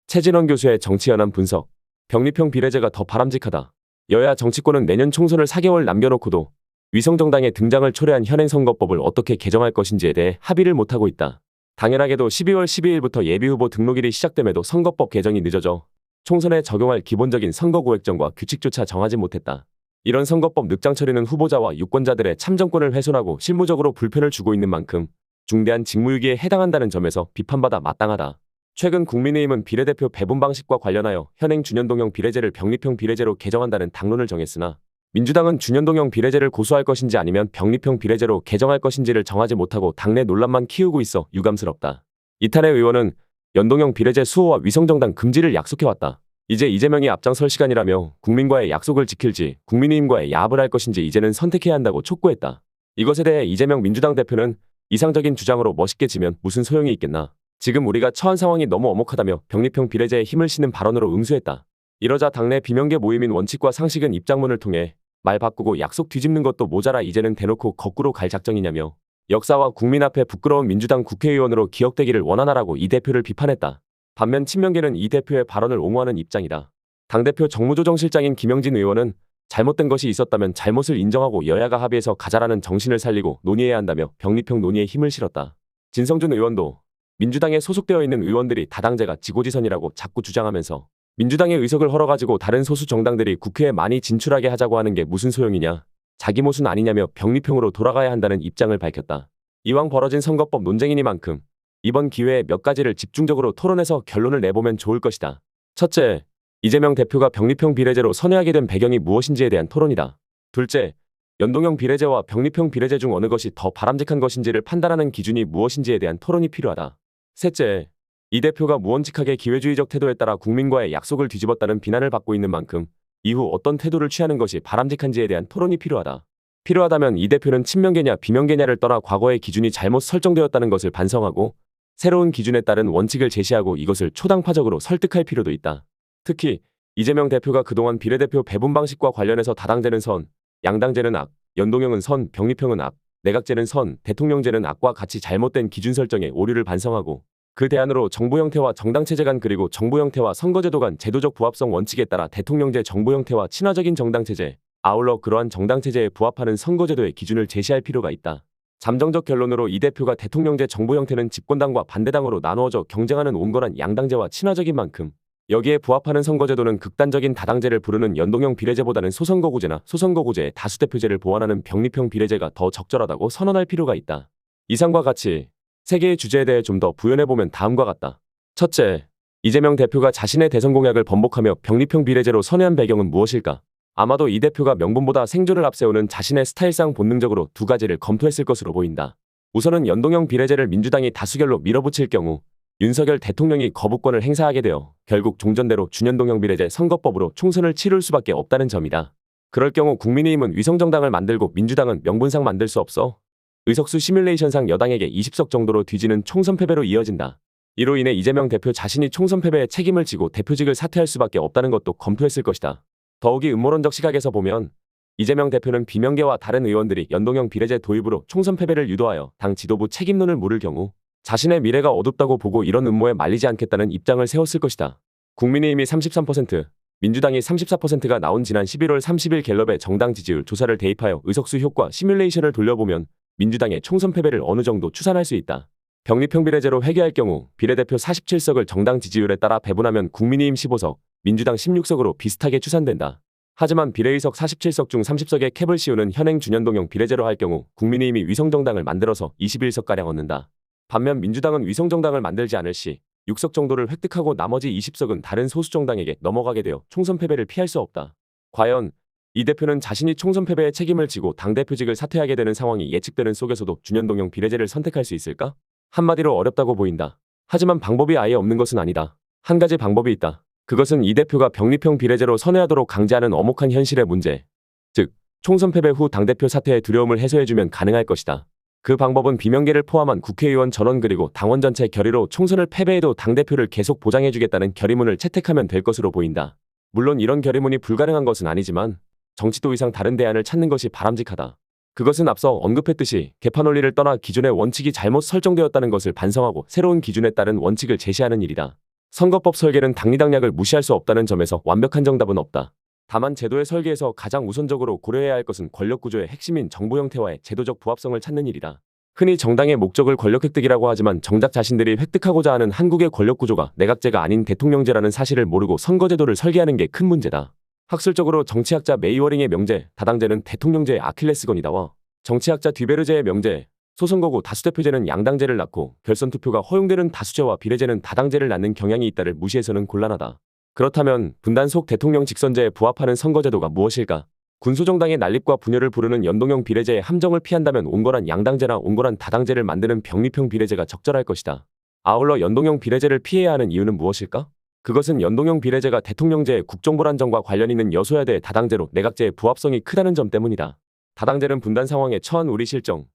최진원 교수의 정치연합 분석. 병립형 비례제가 더 바람직하다. 여야 정치권은 내년 총선을 4개월 남겨놓고도 위성정당의 등장을 초래한 현행 선거법을 어떻게 개정할 것인지에 대해 합의를 못하고 있다. 당연하게도 12월 12일부터 예비후보 등록일이 시작됨에도 선거법 개정이 늦어져 총선에 적용할 기본적인 선거구획정과 규칙조차 정하지 못했다. 이런 선거법 늑장 처리는 후보자와 유권자들의 참정권을 훼손하고 실무적으로 불편을 주고 있는 만큼 중대한 직무유기에 해당한다는 점에서 비판받아 마땅하다. 최근 국민의힘은 비례대표 배분 방식과 관련하여 현행 준연동형 비례제를 병립형 비례제로 개정한다는 당론을 정했으나 민주당은 준연동형 비례제를 고수할 것인지 아니면 병립형 비례제로 개정할 것인지를 정하지 못하고 당내 논란만 키우고 있어 유감스럽다. 이탄의 의원은 연동형 비례제 수호와 위성정당 금지를 약속해왔다. 이제 이재명이 앞장설 시간이라며 국민과의 약속을 지킬지 국민의힘과의 야합을 할 것인지 이제는 선택해야 한다고 촉구했다. 이것에 대해 이재명 민주당 대표는 이상적인 주장으로 멋있게 지면 무슨 소용이 있겠나. 지금 우리가 처한 상황이 너무 엄혹하다며 병립형 비례제에 힘을 실는 발언으로 응수했다. 이러자 당내 비명계 모임인 원칙과 상식은 입장문을 통해 말 바꾸고 약속 뒤집는 것도 모자라 이제는 대놓고 거꾸로 갈 작정이냐며 역사와 국민 앞에 부끄러운 민주당 국회의원으로 기억되기를 원하나라고 이 대표를 비판했다. 반면 친명계는 이 대표의 발언을 옹호하는 입장이다. 당대표 정무조정실장인 김영진 의원은 잘못된 것이 있었다면 잘못을 인정하고 여야가 합의해서 가자라는 정신을 살리고 논의해야 한다며 병립형 논의에 힘을 실었다. 진성준 의원도 민주당에 소속되어 있는 의원들이 다당제가 지고지선이라고 자꾸 주장하면서 민주당의 의석을 헐어가지고 다른 소수 정당들이 국회에 많이 진출하게 하자고 하는 게 무슨 소용이냐. 자기 모순 아니냐며 병립형으로 돌아가야 한다는 입장을 밝혔다. 이왕 벌어진 선거법 논쟁이니만큼 이번 기회에 몇 가지를 집중적으로 토론해서 결론을 내보면 좋을 것이다. 첫째, 이재명 대표가 병립형 비례제로 선회하게 된 배경이 무엇인지에 대한 토론이다. 둘째, 연동형 비례제와 병립형 비례제 중 어느 것이 더 바람직한 것인지를 판단하는 기준이 무엇인지에 대한 토론이 필요하다. 셋째, 이 대표가 무언직하게 기회주의적 태도에 따라 국민과의 약속을 뒤집었다는 비난을 받고 있는 만큼 이후 어떤 태도를 취하는 것이 바람직한지에 대한 토론이 필요하다. 필요하다면 이 대표는 친명계냐 비명계냐를 떠나 과거의 기준이 잘못 설정되었다는 것을 반성하고 새로운 기준에 따른 원칙을 제시하고 이것을 초당파적으로 설득할 필요도 있다. 특히 이재명 대표가 그동안 비례대표 배분 방식과 관련해서 다당제는 선, 양당제는 악, 연동형은 선, 병립형은 악, 내각제는 선, 대통령제는 악과 같이 잘못된 기준 설정에 오류를 반성하고 그 대안으로 정부 형태와 정당체제 간 그리고 정부 형태와 선거제도 간 제도적 부합성 원칙에 따라 대통령제 정부 형태와 친화적인 정당체제, 아울러 그러한 정당체제에 부합하는 선거제도의 기준을 제시할 필요가 있다. 잠정적 결론으로 이 대표가 대통령제 정부 형태는 집권당과 반대당으로 나누어져 경쟁하는 온건한 양당제와 친화적인 만큼 여기에 부합하는 선거제도는 극단적인 다당제를 부르는 연동형 비례제보다는 소선거구제나 소선거구제의 다수대표제를 보완하는 병립형 비례제가 더 적절하다고 선언할 필요가 있다. 이상과 같이 세 개의 주제에 대해 좀 더 부연해보면 다음과 같다. 첫째, 이재명 대표가 자신의 대선 공약을 번복하며 병립형 비례제로 선회한 배경은 무엇일까? 아마도 이 대표가 명분보다 생존을 앞세우는 자신의 스타일상 본능적으로 두 가지를 검토했을 것으로 보인다. 우선은 연동형 비례제를 민주당이 다수결로 밀어붙일 경우 윤석열 대통령이 거부권을 행사하게 되어 결국 종전대로 준연동형 비례제 선거법으로 총선을 치룰 수밖에 없다는 점이다. 그럴 경우 국민의힘은 위성정당을 만들고 민주당은 명분상 만들 수 없어 의석수 시뮬레이션상 여당에게 20석 정도로 뒤지는 총선 패배로 이어진다. 이로 인해 이재명 대표 자신이 총선 패배에 책임을 지고 대표직을 사퇴할 수밖에 없다는 것도 검토했을 것이다. 더욱이 음모론적 시각에서 보면 이재명 대표는 비명계와 다른 의원들이 연동형 비례제 도입으로 총선 패배를 유도하여 당 지도부 책임론을 물을 경우 자신의 미래가 어둡다고 보고 이런 음모에 말리지 않겠다는 입장을 세웠을 것이다. 국민의힘이 33%, 민주당이 34%가 나온 지난 11월 30일 갤럽의 정당 지지율 조사를 대입하여 의석수 효과 시뮬레이션을 돌려보면 민주당의 총선 패배를 어느 정도 추산할 수 있다. 병립형 비례제로 회귀할 경우 비례대표 47석을 정당 지지율에 따라 배분하면 국민의힘 15석, 민주당 16석으로 비슷하게 추산된다. 하지만 비례의석 47석 중 30석의 캡을 씌우는 현행 준연동형 비례제로 할 경우 국민의힘이 위성정당을 만들어서 21석가량 얻는다. 반면 민주당은 위성정당을 만들지 않을 시 6석 정도를 획득하고 나머지 20석은 다른 소수정당에게 넘어가게 되어 총선 패배를 피할 수 없다. 과연 이 대표는 자신이 총선 패배의 책임을 지고 당대표직을 사퇴하게 되는 상황이 예측되는 속에서도 준연동형 비례제를 선택할 수 있을까? 한마디로 어렵다고 보인다. 하지만 방법이 아예 없는 것은 아니다. 한 가지 방법이 있다. 그것은 이 대표가 병립형 비례제로 선회하도록 강제하는 엄혹한 현실의 문제, 즉 총선 패배 후 당대표 사퇴의 두려움을 해소해주면 가능할 것이다. 그 방법은 비명계를 포함한 국회의원 전원 그리고 당원 전체 결의로 총선을 패배해도 당대표를 계속 보장해주겠다는 결의문을 채택하면 될 것으로 보인다. 물론 이런 결의문이 불가능한 것은 아니지만 정치도 이상 다른 대안을 찾는 것이 바람직하다. 그것은 앞서 언급했듯이 개판 논리를 떠나 기존의 원칙이 잘못 설정되었다는 것을 반성하고 새로운 기준에 따른 원칙을 제시하는 일이다. 선거법 설계는 당리당략을 무시할 수 없다는 점에서 완벽한 정답은 없다. 다만 제도의 설계에서 가장 우선적으로 고려해야 할 것은 권력구조의 핵심인 정부 형태와의 제도적 부합성을 찾는 일이다. 흔히 정당의 목적을 권력 획득이라고 하지만 정작 자신들이 획득하고자 하는 한국의 권력구조가 내각제가 아닌 대통령제라는 사실을 모르고 선거제도를 설계하는 게 큰 문제다. 학술적으로 정치학자 메이워링의 명제, 다당제는 대통령제의 아킬레스건이다와 정치학자 뒤베르제의 명제, 소선거구 다수대표제는 양당제를 낳고 결선투표가 허용되는 다수제와 비례제는 다당제를 낳는 경향이 있다를 무시해서는 곤란하다. 그렇다면 분단 속 대통령 직선제에 부합하는 선거제도가 무엇일까? 군소정당의 난립과 분열을 부르는 연동형 비례제의 함정을 피한다면 온건한 양당제나 온건한 다당제를 만드는 병립형 비례제가 적절할 것이다. 아울러 연동형 비례제를 피해야 하는 이유는 무엇일까? 그것은 연동형 비례제가 대통령제의 국정불안정과 관련 있는 여소야대 다당제로 내각제의 부합성이 크다는 점 때문이다. 다당제는 분단 상황에 처한 우리 실정,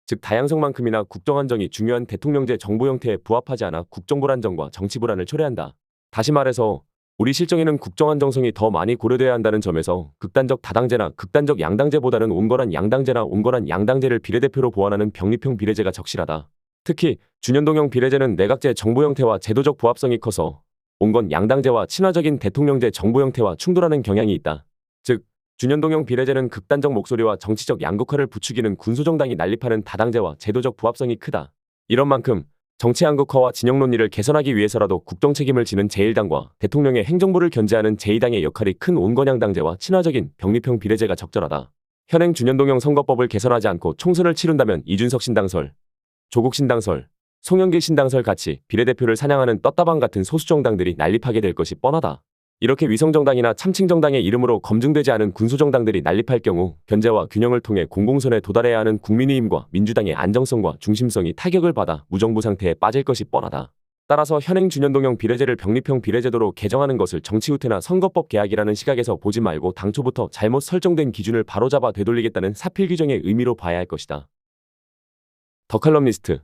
즉 다양성만큼이나 국정안정이 중요한 대통령제 정부 형태에 부합하지 않아 국정불안정과 정치불안을 초래한다. 다시 말해서 우리 실정에는 국정안정성이 더 많이 고려돼야 한다는 점에서 극단적 다당제나 극단적 양당제보다는 온건한 양당제나 온건한 양당제를 비례대표로 보완하는 병립형 비례제가 적실하다. 특히 준연동형 비례제는 내각제 정부 형태와 제도적 부합성이 커서 온건 양당제와 친화적인 대통령제 정부 형태와 충돌하는 경향이 있다. 즉 준연동형 비례제는 극단적 목소리와 정치적 양극화를 부추기는 군소정당이 난립하는 다당제와 제도적 부합성이 크다. 이런 만큼 정치 양극화와 진영 논리를 개선하기 위해서라도 국정 책임을 지는 제1당과 대통령의 행정부를 견제하는 제2당의 역할이 큰 온건양당제와 친화적인 병립형 비례제가 적절하다. 현행 준연동형 선거법을 개선하지 않고 총선을 치른다면 이준석 신당설, 조국 신당설, 송영길 신당설 같이 비례대표를 사냥하는 떴다방 같은 소수정당들이 난립하게 될 것이 뻔하다. 이렇게 위성정당이나 참칭정당의 이름으로 검증되지 않은 군소정당들이 난립할 경우 견제와 균형을 통해 공공선에 도달해야 하는 국민의 힘과 민주당의 안정성과 중심성이 타격을 받아 무정부 상태에 빠질 것이 뻔하다. 따라서 현행 준연동형 비례제를 병립형 비례제도로 개정하는 것을 정치후퇴나 선거법 개혁이라는 시각에서 보지 말고 당초부터 잘못 설정된 기준을 바로잡아 되돌리겠다는 사필규정의 의미로 봐야 할 것이다. 더 칼럼니스트